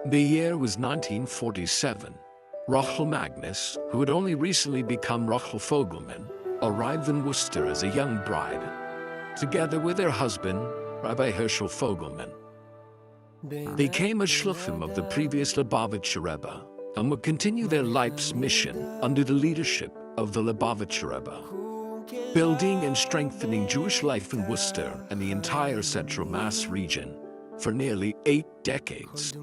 The year was 1947. Rochele Magnus, who had only recently become Rochele Fogelman, arrived in Worcester as a young bride, together with her husband, Rabbi Herschel Fogelman. They came as Shloshim of the previous Lubavitcher Rebbe and would continue their life's mission under the leadership of the Lubavitcher Rebbe, building and strengthening Jewish life in Worcester and the entire Central Mass region for nearly 8 decades.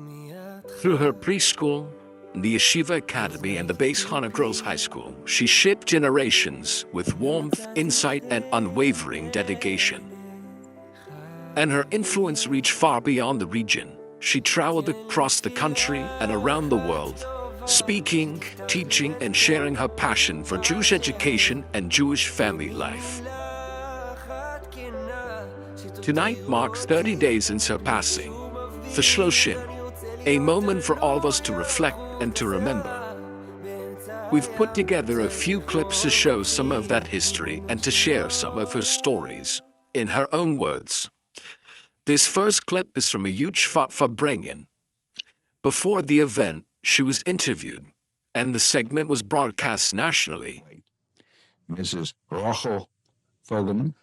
Through her preschool, the Yeshiva Academy, and the Beis Hana Girls High School, she shaped generations with warmth, insight, and unwavering dedication. And her influence reached far beyond the region. She traveled across the country and around the world, speaking, teaching, and sharing her passion for Jewish education and Jewish family life. Tonight marks 30 days since her passing. For Shloshim, a moment for all of us to reflect and to remember. We've put together a few clips to show some of that history and to share some of her stories in her own words. This first clip is from a huge Fogelman. Before the event, she was interviewed, and the segment was broadcast nationally. Mrs. Rochele Fogelman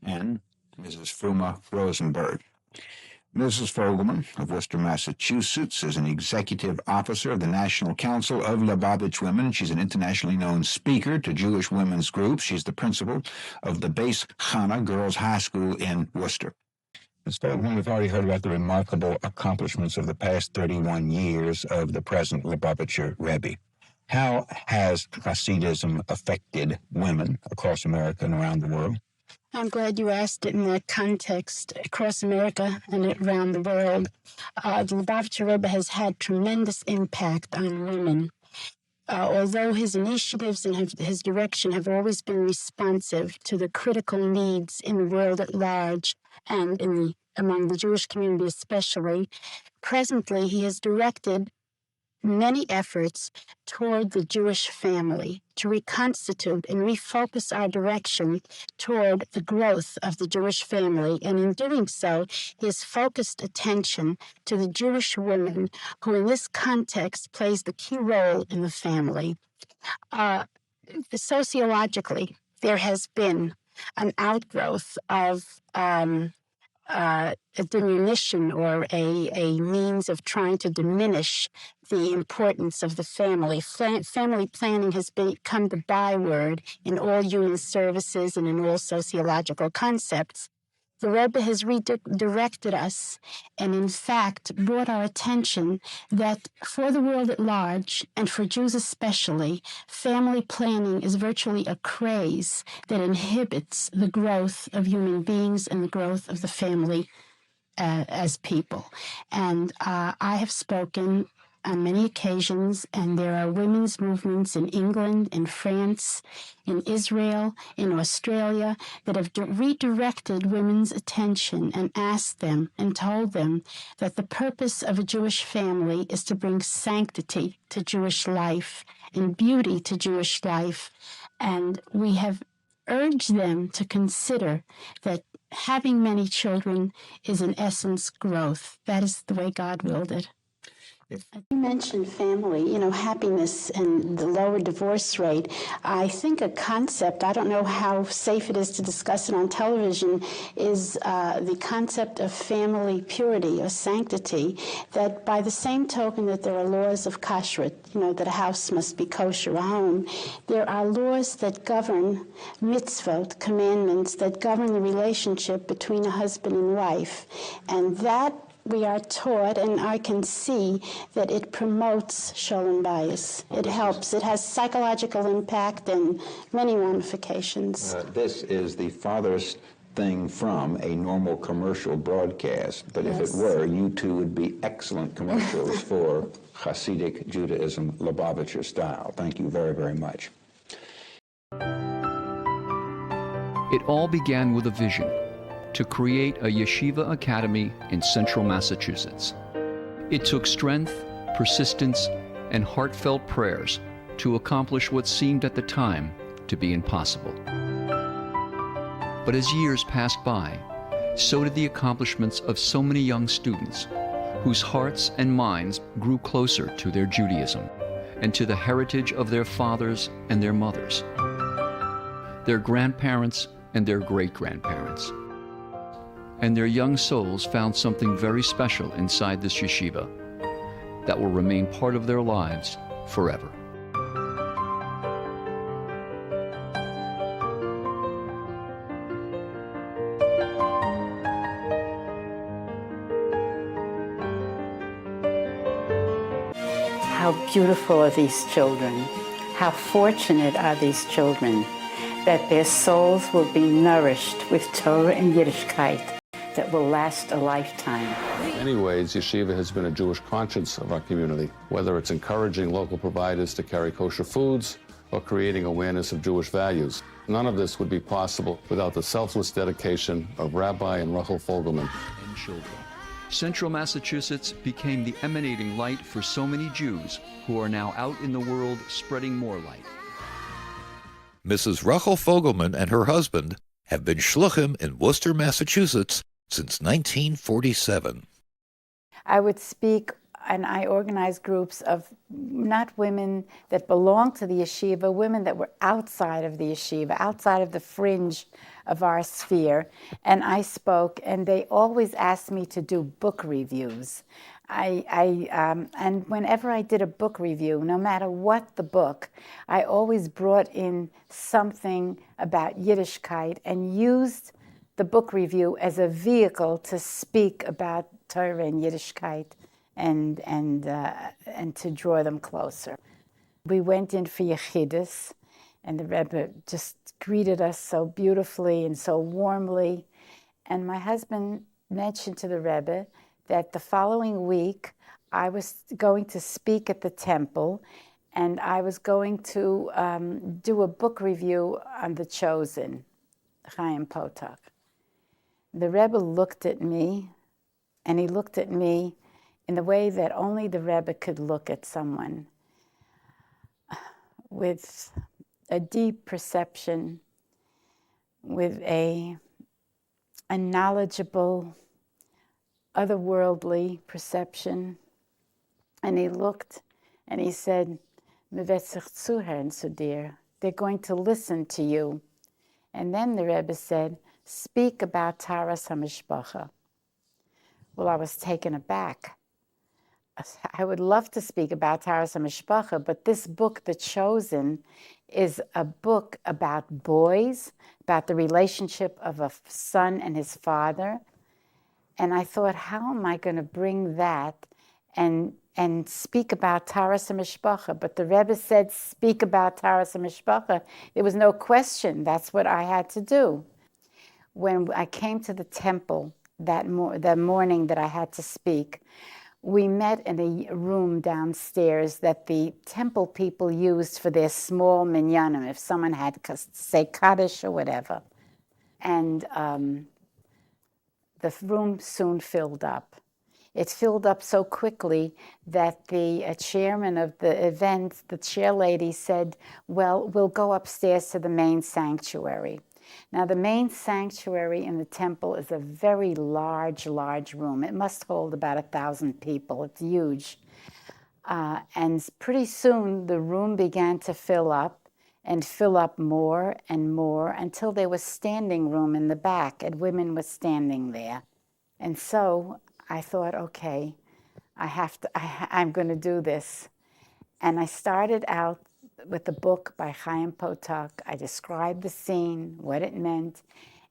and Mrs. Fruma Rosenberg. Mrs. Fogelman of Worcester, Massachusetts, is an executive officer of the National Council of Lubavitch Women. She's an internationally known speaker to Jewish women's groups. She's the principal of the Beis Hana Girls High School in Worcester. Ms. Fogelman, we've already heard about the remarkable accomplishments of the past 31 years of the present Lubavitcher Rebbe. How has Hasidism affected women across America and around the world? I'm glad you asked it in that context. Across America and around the world, the Lubavitcher Rebbe has had tremendous impact on women. Although his initiatives and his direction have always been responsive to the critical needs in the world at large and among the Jewish community especially, presently he has directed many efforts toward the Jewish family to reconstitute and refocus our direction toward the growth of the Jewish family. And in doing so, he has focused attention to the Jewish woman who in this context plays the key role in the family. Sociologically, there has been an outgrowth of a diminution or a means of trying to diminish the importance of the family. Family planning has become the byword in all human services and in all sociological concepts. The Rebbe has redirected us and, in fact, brought our attention that for the world at large, and for Jews especially, family planning is virtually a craze that inhibits the growth of human beings and the growth of the family as people. And I have spoken on many occasions, and there are women's movements in England, in France, in Israel, in Australia, that have redirected women's attention and asked them and told them that the purpose of a Jewish family is to bring sanctity to Jewish life and beauty to Jewish life. And we have urged them to consider that having many children is in essence growth. That is the way God willed it. You mentioned family, happiness and the lower divorce rate. I think a concept, I don't know how safe it is to discuss it on television, is the concept of family purity or sanctity, that by the same token that there are laws of kashrut, that a house must be kosher, a home, there are laws that govern mitzvot, commandments, that govern the relationship between a husband and wife. And that we are taught, and I can see that it promotes shalom bayis. It helps. It has psychological impact and many ramifications. This is the farthest thing from a normal commercial broadcast, but Yes. if it were, you two would be excellent commercials for Hasidic Judaism, Lubavitcher style. Thank you very, very much. It all began with a vision to create a yeshiva academy in central Massachusetts. It took strength, persistence, and heartfelt prayers to accomplish what seemed at the time to be impossible. But as years passed by, so did the accomplishments of so many young students whose hearts and minds grew closer to their Judaism and to the heritage of their fathers and their mothers, their grandparents and their great-grandparents. And their young souls found something very special inside this yeshiva that will remain part of their lives forever. How beautiful are these children. How fortunate are these children that their souls will be nourished with Torah and Yiddishkeit that will last a lifetime. In many ways, yeshiva has been a Jewish conscience of our community, whether it's encouraging local providers to carry kosher foods or creating awareness of Jewish values. None of this would be possible without the selfless dedication of Rabbi and Rochele Fogelman. And children. Central Massachusetts became the emanating light for so many Jews who are now out in the world spreading more light. Mrs. Rochele Fogelman and her husband have been Shloshim in Worcester, Massachusetts since 1947. I would speak, and I organized groups of not women that belonged to the yeshiva, women that were outside of the yeshiva, outside of the fringe of our sphere. And I spoke, and they always asked me to do book reviews. And whenever I did a book review, no matter what the book, I always brought in something about Yiddishkeit and used the book review as a vehicle to speak about Torah and Yiddishkeit and to draw them closer. We went in for Yechidus, and the Rebbe just greeted us so beautifully and so warmly. And my husband mentioned to the Rebbe that the following week I was going to speak at the temple, and I was going to do a book review on The Chosen, Chaim Potok. The Rebbe looked at me, and he looked at me in the way that only the Rebbe could look at someone, with a deep perception, with a knowledgeable, otherworldly perception. And he looked and he said, "Mevetzich zuhören zu dir." They're going to listen to you. And then the Rebbe said, "Speak about Taras HaMishpacha." Well, I was taken aback. I would love to speak about Taras HaMishpacha, but this book, The Chosen, is a book about boys, about the relationship of a son and his father. And I thought, how am I going to bring that and speak about Taras HaMishpacha? But the Rebbe said, speak about Taras HaMishpacha. There was no question. That's what I had to do. When I came to the temple that morning that I had to speak, we met in a room downstairs that the temple people used for their small minyanim, if someone had to say Kaddish or whatever. And the room soon filled up. It filled up so quickly that the chairman of the event, the chair lady, said, well, we'll go upstairs to the main sanctuary. Now, the main sanctuary in the temple is a very large room. It must hold about 1,000 people. It's huge. And pretty soon, the room began to fill up and fill up more and more until there was standing room in the back, and women were standing there. And so I thought, okay, I'm going to do this. And I started out with a book by Chaim Potok. I described the scene, what it meant,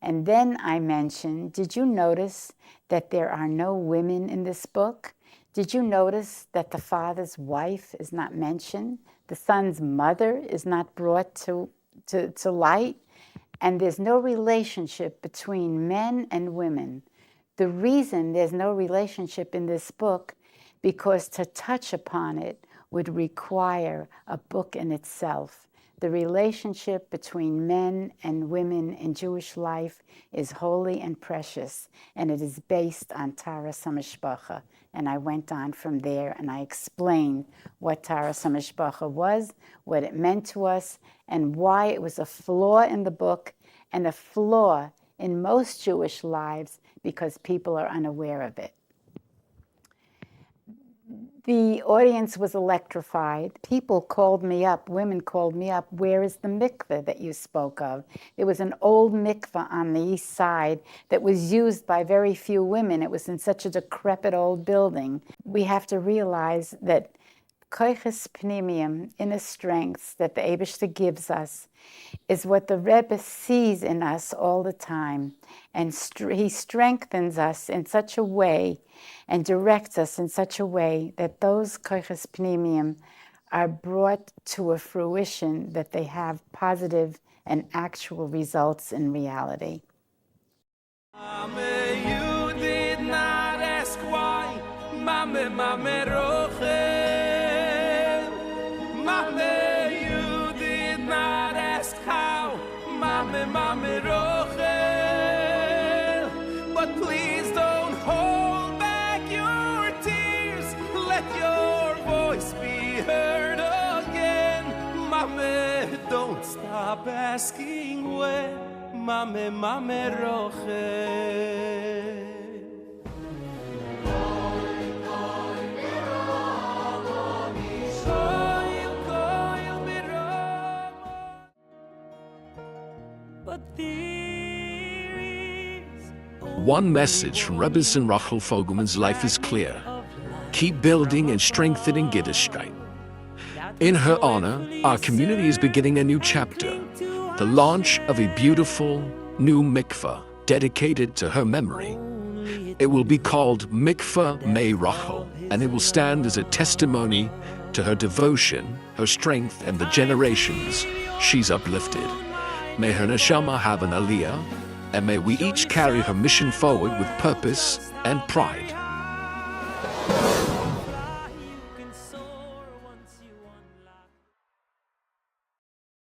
and then I mentioned, did you notice that there are no women in this book? Did you notice that the father's wife is not mentioned? The son's mother is not brought to light? And there's no relationship between men and women. The reason there's no relationship in this book, because to touch upon it would require a book in itself. The relationship between men and women in Jewish life is holy and precious, and it is based on Taras HaMishpacha. And I went on from there, and I explained what Taras HaMishpacha was, what it meant to us, and why it was a flaw in the book and a flaw in most Jewish lives because people are unaware of it. The audience was electrified. People called me up, women called me up, where is the mikveh that you spoke of? There was an old mikveh on the east side that was used by very few women. It was in such a decrepit old building. We have to realize that koiches pnimium, inner strengths that the Eibishter gives us, is what the Rebbe sees in us all the time. And he strengthens us in such a way and directs us in such a way that those koiches pnimium are brought to a fruition, that they have positive and actual results in reality. You did not ask why, Mame, Mame, Rochele. Mame, you did not ask how, Mame, Mame, Rochele. But please don't hold back your tears, let your voice be heard again. Mame, don't stop asking when, Mame, Mame, Rochele. One message from Rebbetzin Rochele Fogelman's life is clear. Keep building and strengthening Yiddishkeit. In her honor, our community is beginning a new chapter, the launch of a beautiful new mikveh dedicated to her memory. It will be called Mikveh Mei Rochele, and it will stand as a testimony to her devotion, her strength, and the generations she's uplifted. May her neshama have an aliyah, and may we each carry her mission forward with purpose and pride.